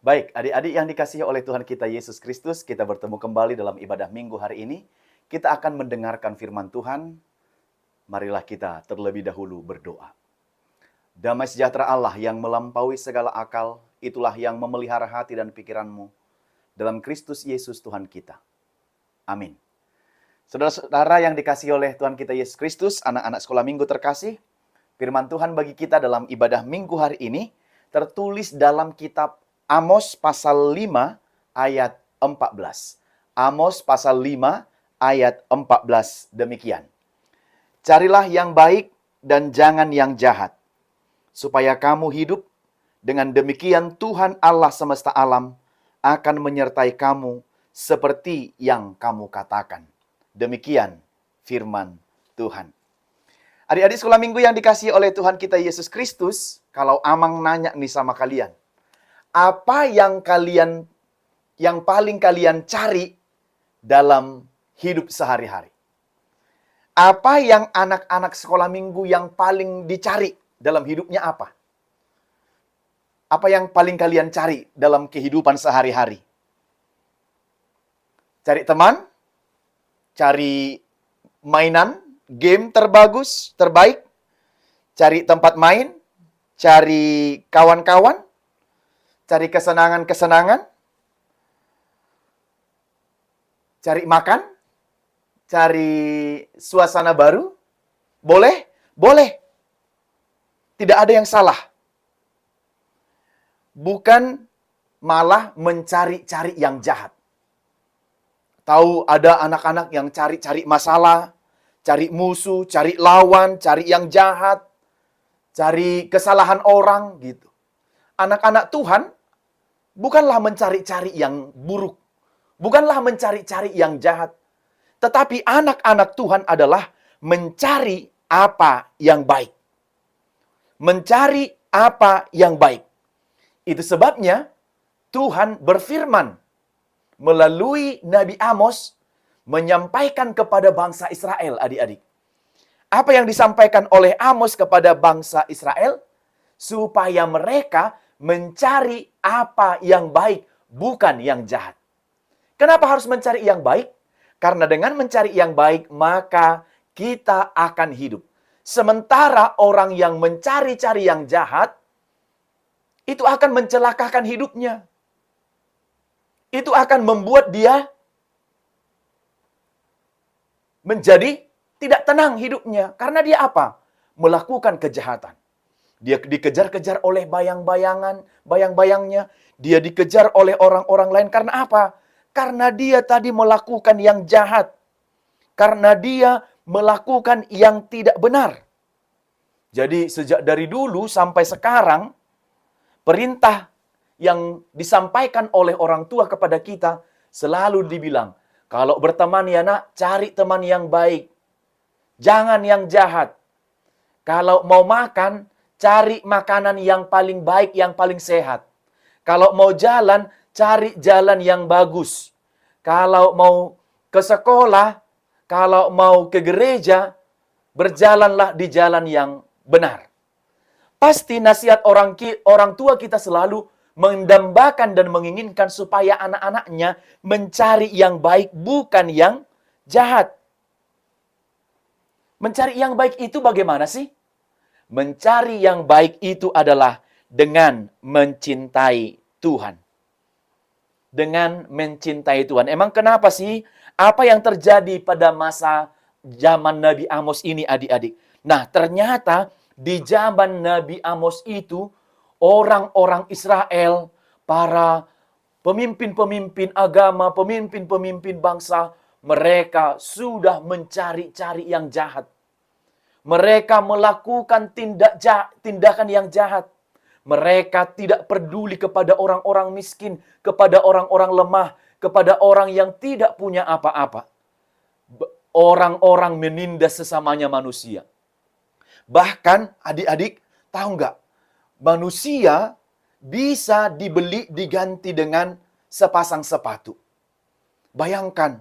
Baik, adik-adik yang dikasihi oleh Tuhan kita Yesus Kristus, kita bertemu kembali dalam ibadah minggu hari ini. Kita akan mendengarkan firman Tuhan. Marilah kita terlebih dahulu berdoa. Damai sejahtera Allah yang melampaui segala akal, itulah yang memelihara hati dan pikiranmu dalam Kristus Yesus Tuhan kita. Amin. Saudara-saudara yang dikasihi oleh Tuhan kita Yesus Kristus, anak-anak sekolah minggu terkasih, firman Tuhan bagi kita dalam ibadah minggu hari ini tertulis dalam kitab Amos pasal 5 ayat 14. Amos pasal 5 ayat 14 demikian. Carilah yang baik dan jangan yang jahat, supaya kamu hidup. Dengan demikian Tuhan Allah semesta alam akan menyertai kamu seperti yang kamu katakan. Demikian firman Tuhan. Adik-adik sekolah minggu yang dikasihi oleh Tuhan kita Yesus Kristus, kalau Amang nanya nih sama kalian, apa yang paling kalian cari dalam hidup sehari-hari? Apa yang anak-anak sekolah minggu yang paling dicari dalam hidupnya apa? Apa yang paling kalian cari dalam kehidupan sehari-hari? Cari teman? Cari mainan? Game terbagus, terbaik? Cari tempat main? Cari kawan-kawan? Cari kesenangan-kesenangan? Cari makan? Cari suasana baru? Boleh? Boleh. Tidak ada yang salah. Bukan malah mencari-cari yang jahat. Tahu ada anak-anak yang cari-cari masalah, cari musuh, cari lawan, cari yang jahat, cari kesalahan orang gitu. Anak-anak Tuhan bukanlah mencari-cari yang buruk, bukanlah mencari-cari yang jahat, tetapi anak-anak Tuhan adalah mencari apa yang baik. Mencari apa yang baik. Itu sebabnya Tuhan berfirman melalui Nabi Amos menyampaikan kepada bangsa Israel, adik-adik. Apa yang disampaikan oleh Amos kepada bangsa Israel? Supaya mereka mencari apa yang baik, bukan yang jahat. Kenapa harus mencari yang baik? Karena dengan mencari yang baik, maka kita akan hidup. Sementara orang yang mencari-cari yang jahat, itu akan mencelakakan hidupnya. Itu akan membuat dia menjadi tidak tenang hidupnya. Karena dia apa? Melakukan kejahatan. Dia dikejar-kejar oleh bayang-bayangnya. Dia dikejar oleh orang-orang lain. Karena apa? Karena dia tadi melakukan yang jahat. Karena dia melakukan yang tidak benar. Jadi sejak dari dulu sampai sekarang, perintah yang disampaikan oleh orang tua kepada kita selalu dibilang, kalau berteman ya nak, cari teman yang baik. Jangan yang jahat. Kalau mau makan, cari makanan yang paling baik, yang paling sehat. Kalau mau jalan, cari jalan yang bagus. Kalau mau ke sekolah, kalau mau ke gereja, berjalanlah di jalan yang benar. Pasti nasihat orang tua kita selalu mendambakan dan menginginkan supaya anak-anaknya mencari yang baik, bukan yang jahat. Mencari yang baik itu bagaimana sih? Mencari yang baik itu adalah dengan mencintai Tuhan. Dengan mencintai Tuhan. Emang kenapa sih? Apa yang terjadi pada masa zaman Nabi Amos ini, adik-adik? Nah, ternyata di zaman Nabi Amos itu, orang-orang Israel, para pemimpin-pemimpin agama, pemimpin-pemimpin bangsa, mereka sudah mencari-cari yang jahat. Mereka melakukan tindakan yang jahat. Mereka tidak peduli kepada orang-orang miskin, kepada orang-orang lemah, kepada orang yang tidak punya apa-apa. Orang-orang menindas sesamanya manusia. Bahkan adik-adik, tahu nggak? Manusia bisa dibeli diganti dengan sepasang sepatu. Bayangkan,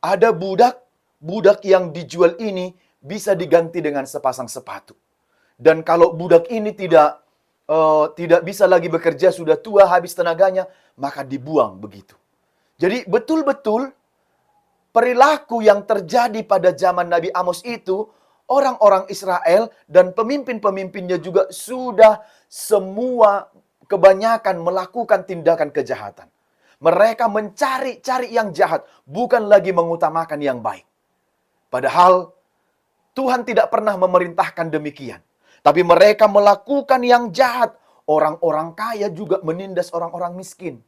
ada budak yang dijual ini bisa diganti dengan sepasang sepatu. Dan kalau budak ini tidak tidak bisa lagi bekerja, sudah tua, habis tenaganya, maka dibuang begitu. Jadi betul-betul perilaku yang terjadi pada zaman Nabi Amos itu, orang-orang Israel dan pemimpin-pemimpinnya juga sudah semua kebanyakan melakukan tindakan kejahatan. Mereka mencari-cari yang jahat, bukan lagi mengutamakan yang baik. Padahal Tuhan tidak pernah memerintahkan demikian. Tapi mereka melakukan yang jahat. Orang-orang kaya juga menindas orang-orang miskin.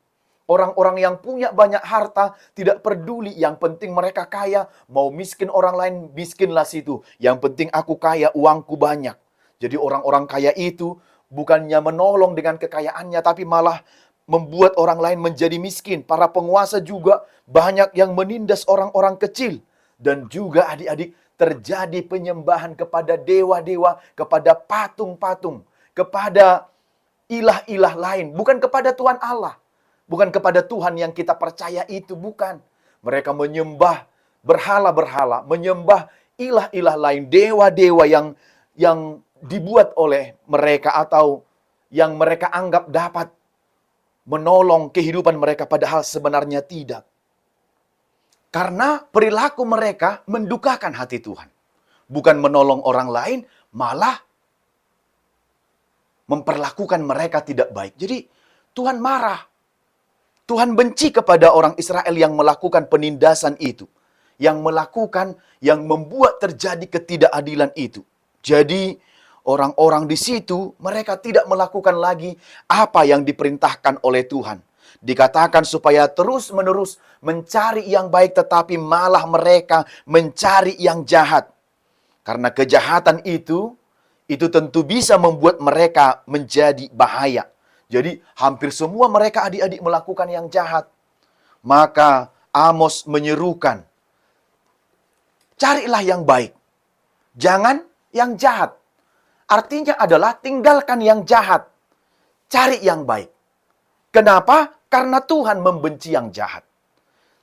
Orang-orang yang punya banyak harta tidak peduli. Yang penting mereka kaya. Mau miskin orang lain, miskinlah situ. Yang penting aku kaya, uangku banyak. Jadi orang-orang kaya itu bukannya menolong dengan kekayaannya, tapi malah membuat orang lain menjadi miskin. Para penguasa juga banyak yang menindas orang-orang kecil. Dan juga adik-adik, terjadi penyembahan kepada dewa-dewa, kepada patung-patung, kepada ilah-ilah lain. Bukan kepada Tuhan Allah. Bukan kepada Tuhan yang kita percaya itu, bukan. Mereka menyembah berhala-berhala, menyembah ilah-ilah lain, dewa-dewa yang dibuat oleh mereka atau yang mereka anggap dapat menolong kehidupan mereka, padahal sebenarnya tidak. Karena perilaku mereka mendukakan hati Tuhan. Bukan menolong orang lain, malah memperlakukan mereka tidak baik. Jadi Tuhan marah. Tuhan benci kepada orang Israel yang melakukan penindasan itu. Yang melakukan, yang membuat terjadi ketidakadilan itu. Jadi orang-orang di situ, mereka tidak melakukan lagi apa yang diperintahkan oleh Tuhan. Dikatakan supaya terus-menerus mencari yang baik, tetapi malah mereka mencari yang jahat. Karena kejahatan itu tentu bisa membuat mereka menjadi bahaya. Jadi hampir semua mereka adik-adik melakukan yang jahat. Maka Amos menyerukan, carilah yang baik, jangan yang jahat. Artinya adalah tinggalkan yang jahat, cari yang baik. Kenapa? Karena Tuhan membenci yang jahat.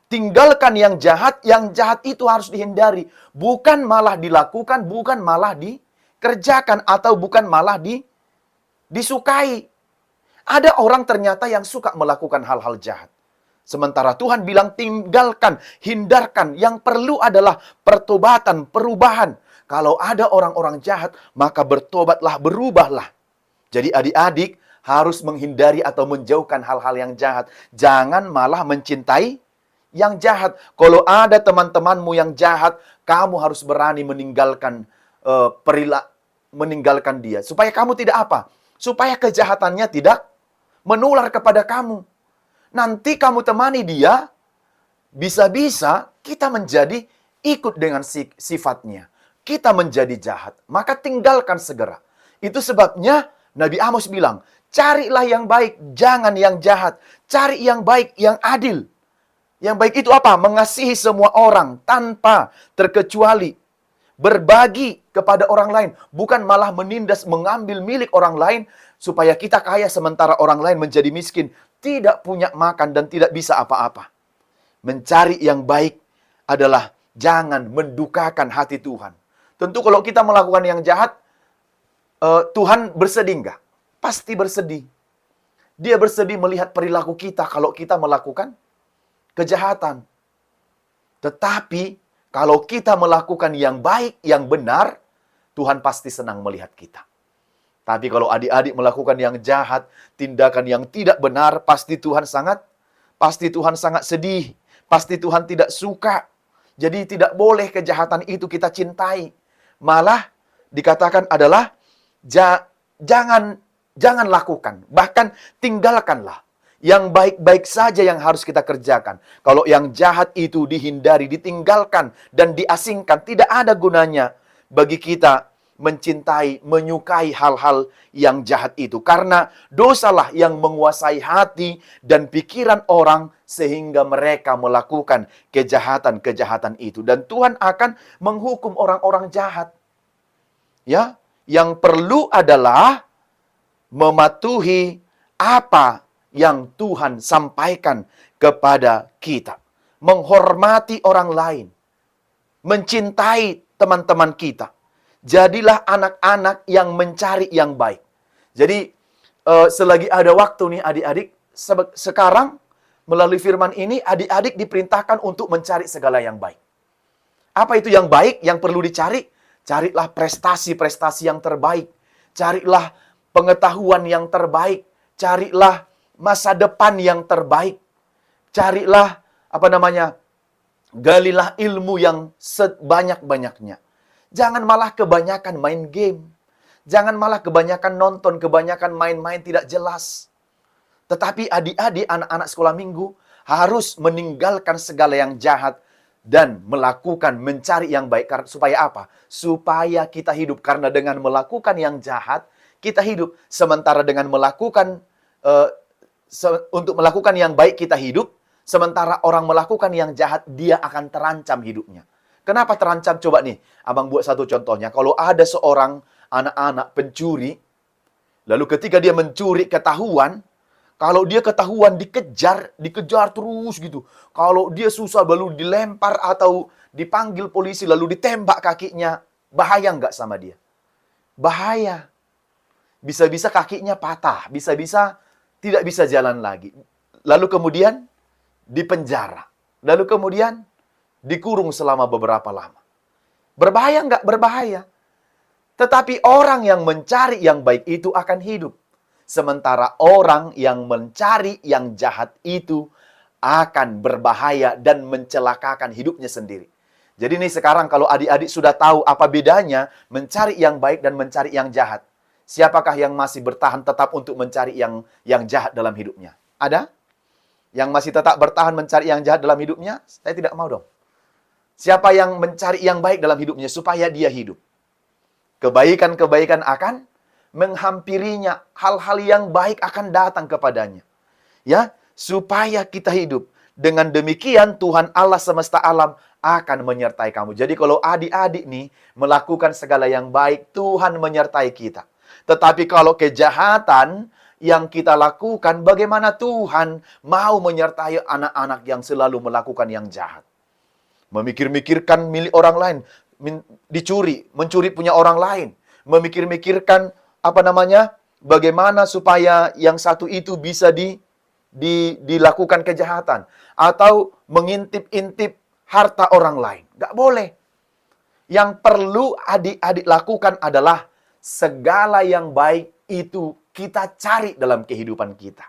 Tinggalkan yang jahat itu harus dihindari. Bukan malah dilakukan, bukan malah dikerjakan, atau bukan malah disukai. Ada orang ternyata yang suka melakukan hal-hal jahat. Sementara Tuhan bilang tinggalkan, hindarkan. Yang perlu adalah pertobatan, perubahan. Kalau ada orang-orang jahat, maka bertobatlah, berubahlah. Jadi adik-adik harus menghindari atau menjauhkan hal-hal yang jahat. Jangan malah mencintai yang jahat. Kalau ada teman-temanmu yang jahat, kamu harus berani meninggalkan meninggalkan dia. Supaya kamu tidak apa? Supaya kejahatannya tidak menular kepada kamu. Nanti kamu temani dia, bisa-bisa kita menjadi ikut dengan sifatnya. Kita menjadi jahat. Maka tinggalkan segera. Itu sebabnya Nabi Amos bilang, carilah yang baik, jangan yang jahat. Cari yang baik, yang adil. Yang baik itu apa? Mengasihi semua orang tanpa terkecuali. Berbagi kepada orang lain. Bukan malah menindas, mengambil milik orang lain supaya kita kaya sementara orang lain menjadi miskin. Tidak punya makan dan tidak bisa apa-apa. Mencari yang baik adalah jangan mendukakan hati Tuhan. Tentu kalau kita melakukan yang jahat, Tuhan bersedih enggak? Pasti bersedih. Dia bersedih melihat perilaku kita kalau kita melakukan kejahatan. Tetapi kalau kita melakukan yang baik, yang benar, Tuhan pasti senang melihat kita. Tapi kalau adik-adik melakukan yang jahat, tindakan yang tidak benar, pasti Tuhan sangat sedih. Pasti Tuhan tidak suka. Jadi tidak boleh kejahatan itu kita cintai. Malah dikatakan adalah jangan lakukan, bahkan tinggalkanlah. Yang baik-baik saja yang harus kita kerjakan. Kalau yang jahat itu dihindari, ditinggalkan, dan diasingkan, tidak ada gunanya bagi kita mencintai, menyukai hal-hal yang jahat itu. Karena dosalah yang menguasai hati dan pikiran orang sehingga mereka melakukan kejahatan-kejahatan itu. Dan Tuhan akan menghukum orang-orang jahat. Ya, yang perlu adalah mematuhi apa yang Tuhan sampaikan kepada kita. Menghormati orang lain. Mencintai teman-teman kita. Jadilah anak-anak yang mencari yang baik. Jadi, selagi ada waktu nih adik-adik, sekarang melalui firman ini adik-adik diperintahkan untuk mencari segala yang baik. Apa itu yang baik yang perlu dicari? Carilah prestasi-prestasi yang terbaik. Carilah pengetahuan yang terbaik. Carilah masa depan yang terbaik. Carilah, galilah ilmu yang sebanyak-banyaknya. Jangan malah kebanyakan main game. Jangan malah kebanyakan nonton, kebanyakan main-main tidak jelas. Tetapi adik-adik, anak-anak sekolah minggu harus meninggalkan segala yang jahat dan mencari yang baik. Supaya apa? Supaya kita hidup. Karena dengan melakukan yang jahat, kita hidup. Sementara dengan untuk melakukan yang baik kita hidup, sementara orang melakukan yang jahat, dia akan terancam hidupnya. Kenapa terancam? Coba nih, abang buat satu contohnya. Kalau ada seorang anak-anak pencuri, lalu ketika dia mencuri ketahuan, kalau dia ketahuan dikejar terus gitu. Kalau dia susah lalu dilempar atau dipanggil polisi lalu ditembak kakinya, bahaya nggak sama dia? Bahaya. Bisa-bisa kakinya patah, bisa-bisa tidak bisa jalan lagi. Lalu kemudian dipenjara. Lalu kemudian dikurung selama beberapa lama. Berbahaya nggak? Berbahaya. Tetapi orang yang mencari yang baik itu akan hidup. Sementara orang yang mencari yang jahat itu akan berbahaya dan mencelakakan hidupnya sendiri. Jadi nih sekarang kalau adik-adik sudah tahu apa bedanya mencari yang baik dan mencari yang jahat. Siapakah yang masih bertahan tetap untuk mencari yang jahat dalam hidupnya? Ada? Yang masih tetap bertahan mencari yang jahat dalam hidupnya? Saya tidak mau dong. Siapa yang mencari yang baik dalam hidupnya supaya dia hidup? Kebaikan-kebaikan akan menghampirinya, hal-hal yang baik akan datang kepadanya. Ya, supaya kita hidup. Dengan demikian Tuhan Allah semesta alam akan menyertai kamu. Jadi kalau adik-adik nih melakukan segala yang baik, Tuhan menyertai kita. Tetapi kalau kejahatan yang kita lakukan, bagaimana Tuhan mau menyertai anak-anak yang selalu melakukan yang jahat? Memikir-mikirkan milik orang lain, mencuri punya orang lain, memikir-mikirkan bagaimana supaya yang satu itu bisa dilakukan kejahatan. Atau mengintip-intip harta orang lain. Nggak boleh. Yang perlu adik-adik lakukan adalah segala yang baik itu kita cari dalam kehidupan kita.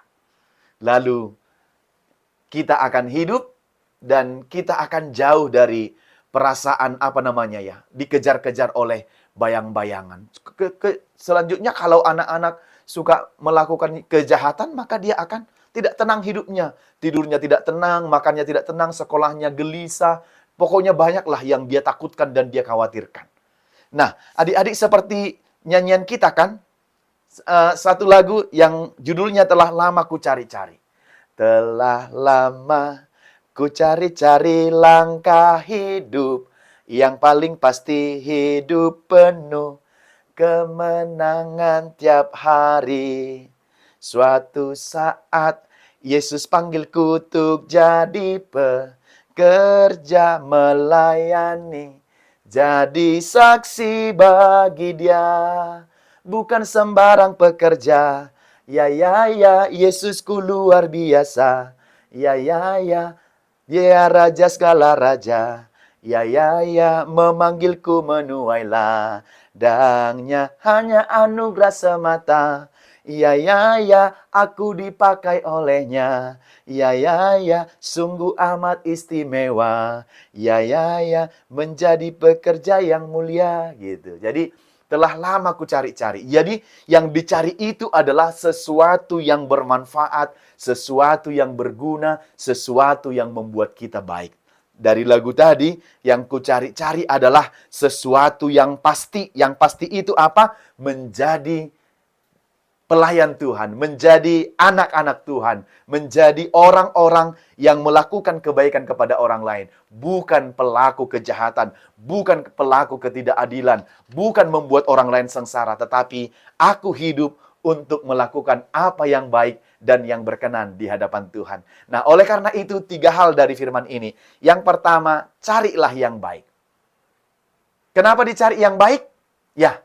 Lalu kita akan hidup dan kita akan jauh dari perasaan dikejar-kejar oleh bayang-bayangan. Selanjutnya kalau anak-anak suka melakukan kejahatan, maka dia akan tidak tenang hidupnya. Tidurnya tidak tenang, makannya tidak tenang, sekolahnya gelisah. Pokoknya banyaklah yang dia takutkan dan dia khawatirkan. Nah, adik-adik seperti nyanyian kita kan, satu lagu yang judulnya Telah Lama Ku Cari-Cari. Telah lama ku cari-cari langkah hidup, yang paling pasti hidup penuh kemenangan tiap hari. Suatu saat Yesus panggilku untuk jadi pekerja melayani, jadi saksi bagi Dia, bukan sembarang pekerja. Ya, Yesusku luar biasa. Ya, Dia raja segala raja. Ya, memanggilku menuai ladangnya, hanya anugerah semata. Ya, aku dipakai olehnya. Ya, sungguh amat istimewa. Ya, menjadi pekerja yang mulia gitu. Jadi telah lama ku cari-cari. Jadi yang dicari itu adalah sesuatu yang bermanfaat, sesuatu yang berguna, sesuatu yang membuat kita baik. Dari lagu tadi, yang ku cari-cari adalah sesuatu yang pasti. Yang pasti itu apa? Menjadi pelayan Tuhan, menjadi anak-anak Tuhan, menjadi orang-orang yang melakukan kebaikan kepada orang lain. Bukan pelaku kejahatan, bukan pelaku ketidakadilan, bukan membuat orang lain sengsara, tetapi aku hidup untuk melakukan apa yang baik dan yang berkenan di hadapan Tuhan. Nah, oleh karena itu 3 hal dari firman ini. Yang pertama, carilah yang baik. Kenapa dicari yang baik? Ya,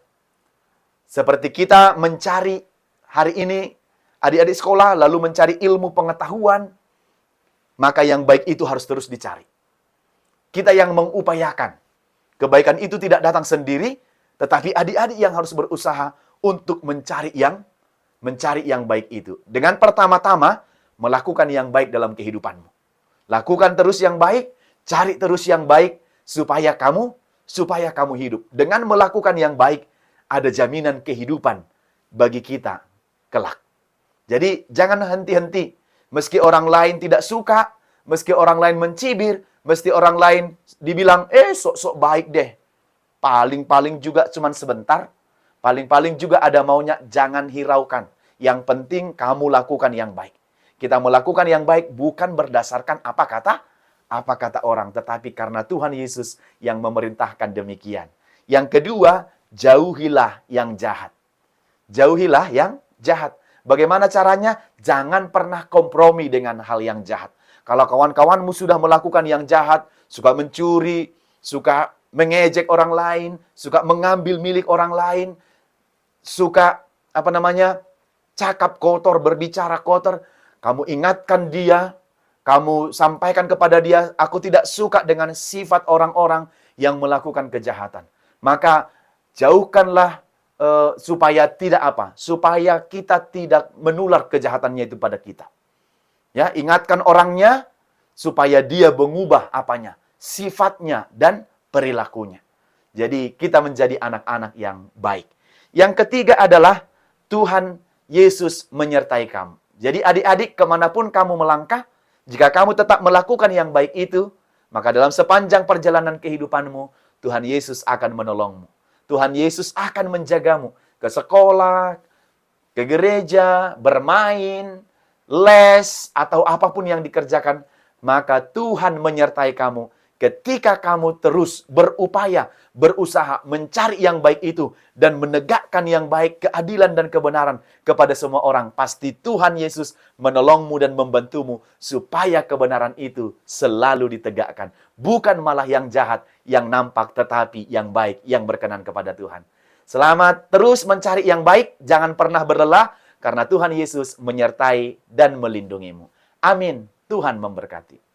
seperti kita mencari hari ini adik-adik sekolah lalu mencari ilmu pengetahuan, maka yang baik itu harus terus dicari. Kita yang mengupayakan. Kebaikan itu tidak datang sendiri, tetapi adik-adik yang harus berusaha untuk mencari yang baik itu. Dengan pertama-tama melakukan yang baik dalam kehidupanmu. Lakukan terus yang baik, cari terus yang baik supaya kamu hidup. Dengan melakukan yang baik, ada jaminan kehidupan bagi kita kelak. Jadi jangan henti-henti. Meski orang lain tidak suka, meski orang lain mencibir, meski orang lain dibilang, sok-sok baik deh. Paling-paling juga cuman sebentar. Paling-paling juga ada maunya, jangan hiraukan. Yang penting kamu lakukan yang baik. Kita melakukan yang baik bukan berdasarkan apa kata orang, tetapi karena Tuhan Yesus yang memerintahkan demikian. Yang kedua, jauhilah yang jahat. Jauhilah yang jahat. Bagaimana caranya? Jangan pernah kompromi dengan hal yang jahat. Kalau kawan-kawanmu sudah melakukan yang jahat, suka mencuri, suka mengejek orang lain, suka mengambil milik orang lain, suka cakap kotor, berbicara kotor, kamu ingatkan dia, kamu sampaikan kepada dia, aku tidak suka dengan sifat orang-orang yang melakukan kejahatan. Maka jauhkanlah supaya supaya kita tidak menular kejahatannya itu pada kita. Ya, ingatkan orangnya supaya dia mengubah sifatnya dan perilakunya. Jadi kita menjadi anak-anak yang baik. Yang ketiga adalah Tuhan Yesus menyertai kamu. Jadi adik-adik, kemanapun kamu melangkah, jika kamu tetap melakukan yang baik itu, maka dalam sepanjang perjalanan kehidupanmu, Tuhan Yesus akan menolongmu. Tuhan Yesus akan menjagamu ke sekolah, ke gereja, bermain, les, atau apapun yang dikerjakan, maka Tuhan menyertai kamu ketika kamu terus berupaya, berusaha mencari yang baik itu dan menegakkan yang baik, keadilan dan kebenaran kepada semua orang. Pasti Tuhan Yesus menolongmu dan membantumu supaya kebenaran itu selalu ditegakkan. Bukan malah yang jahat, yang nampak, tetapi yang baik, yang berkenan kepada Tuhan. Selamat terus mencari yang baik, jangan pernah berlelah, karena Tuhan Yesus menyertai dan melindungimu. Amin. Tuhan memberkati.